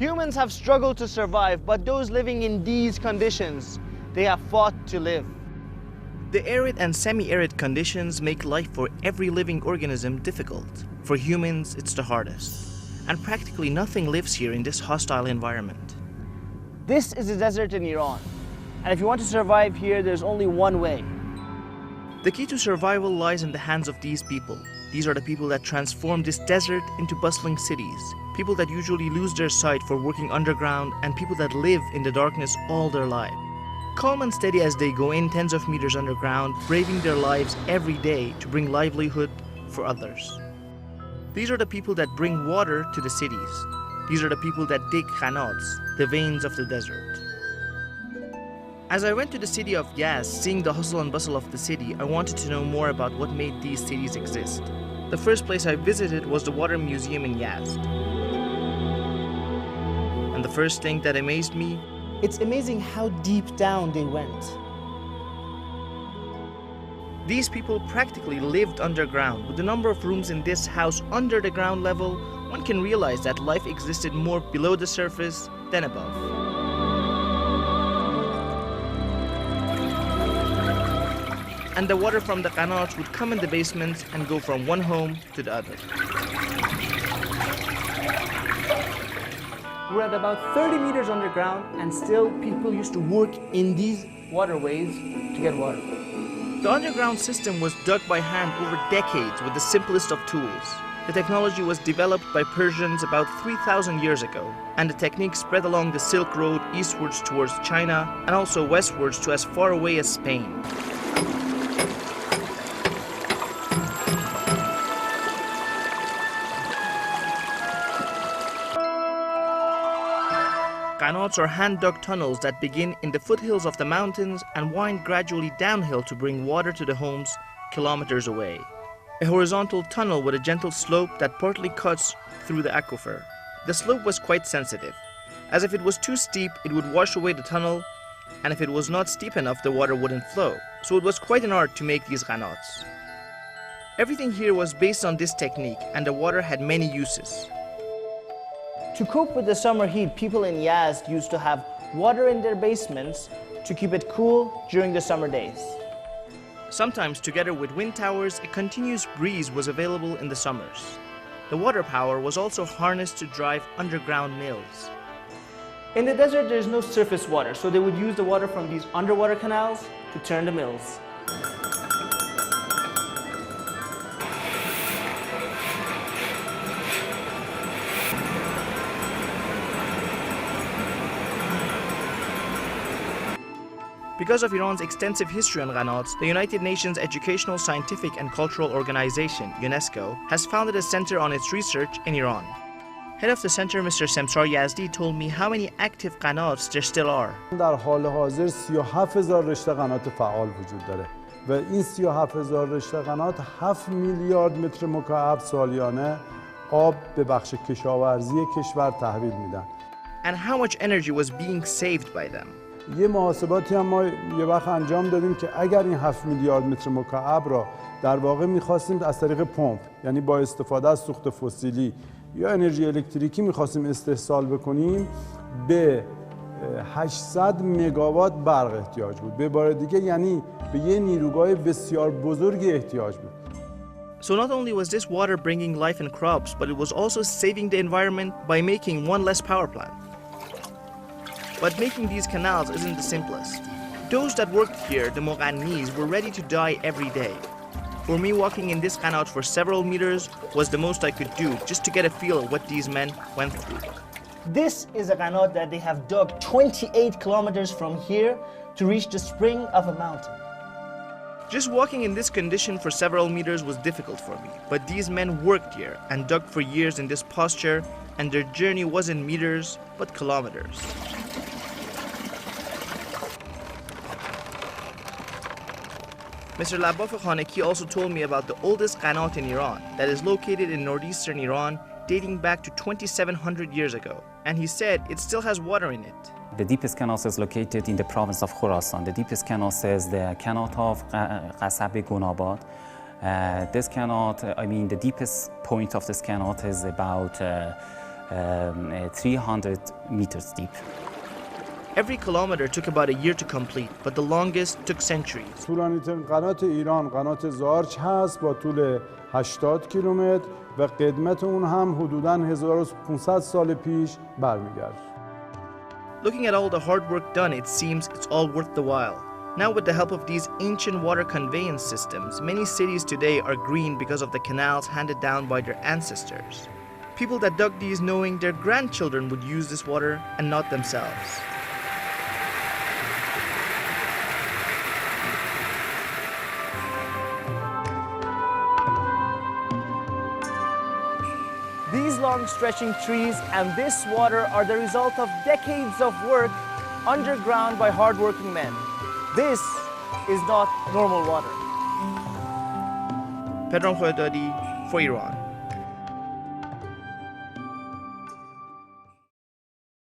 Humans have struggled to survive, but those living in these conditions, they have fought to live. The arid and semi-arid conditions make life for every living organism difficult. For humans, it's the hardest. And practically nothing lives here in this hostile environment. This is a desert in Iran. And if you want to survive here, there's only one way. The key to survival lies in the hands of these people. These are the people that transform this desert into bustling cities. People that usually lose their sight for working underground, and people that live in the darkness all their lives. Calm and steady as they go in tens of meters underground, braving their lives every day to bring livelihood for others. These are the people that bring water to the cities. These are the people that dig Qanats, the veins of the desert. As I went to the city of Yazd, seeing the hustle and bustle of the city, I wanted to know more about what made these cities exist. The first place I visited was the Water Museum in Yazd. And the first thing that amazed me, it's amazing how deep down they went. These people practically lived underground. With the number of rooms in this house under the ground level, one can realize that life existed more below the surface than above. And the water from the Qanats would come in the basements and go from one home to the other. We're at about 30 meters underground, and still people used to work in these waterways to get water. The underground system was dug by hand over decades with the simplest of tools. The technology was developed by Persians about 3,000 years ago, and the technique spread along the Silk Road eastwards towards China and also westwards to as far away as Spain. Qanats are hand-dug tunnels that begin in the foothills of the mountains and wind gradually downhill to bring water to the homes kilometers away. A horizontal tunnel with a gentle slope that partly cuts through the aquifer. The slope was quite sensitive, as if it was too steep, it would wash away the tunnel, and if it was not steep enough, the water wouldn't flow. So it was quite an art to make these Qanats. Everything here was based on this technique, and the water had many uses. To cope with the summer heat, people in Yazd used to have water in their basements to keep it cool during the summer days. Sometimes, together with wind towers, a continuous breeze was available in the summers. The water power was also harnessed to drive underground mills. In the desert, there is no surface water, so they would use the water from these underwater canals to turn the mills. Because of Iran's extensive history on Qanats, the United Nations Educational, Scientific and Cultural Organization, UNESCO, has founded a center on its research in Iran. Head of the center, Mr. Semsar Yazdi, told me how many active Qanats there still are. در حال حاضر 37,000 رشته قنات فعال وجود داره و این 37,000 رشته قنات 7 میلیارد متر مکعب سالیانه آب به بخش کشاورزی کشور تحویل میدن. And how much energy was being saved by them. یه محاسباتی هم ما یه وقت انجام دادیم که اگر این 7 میلیارد متر مکعب را در واقع می‌خواستیم از طریق پمپ، یعنی با استفاده از سوخت فسیلی یا انرژی الکتریکی می‌خواستیم استحصال بکنیم، به 800 مگاوات برق احتیاج بود. به عبارت دیگه یعنی به یه نیروگاه بسیار بزرگی احتیاج بود. So not only was this water bringing life and crops, but it was also saving the environment by making one less power plant. But making these canals isn't the simplest. Those that worked here, the Moghannīs, were ready to die every day. For me, walking in this Qanat for several meters was the most I could do just to get a feel of what these men went through. This is a Qanat that they have dug 28 kilometers from here to reach the spring of a mountain. Just walking in this condition for several meters was difficult for me, but these men worked here and dug for years in this posture, and their journey wasn't meters, but kilometers. Mr. Labaf Khaneki also told me about the oldest Qanat in Iran that is located in northeastern Iran, dating back to 2,700 years ago. And he said it still has water in it. The deepest Qanat is located in the province of Khorasan. The deepest Qanat is the Qanat of Qasab Gunabad. This Qanat, the deepest point of this Qanat is about 300 meters deep. Every kilometer took about a year to complete, but the longest took centuries. طولانی ترین قنات ایران قنات زارچ هست با طول 80 کیلومتر و قدمت اون هم حدوداً 1500 سال پیش برمیگرده. Looking at all the hard work done, it seems it's all worth the while. Now, with the help of these ancient water conveyance systems, many cities today are green because of the canals handed down by their ancestors. People that dug these knowing their grandchildren would use this water and not themselves. These long stretching trees and this water are the result of decades of work underground by hardworking men. This is not normal water. Pedram Khoedadi for Iran.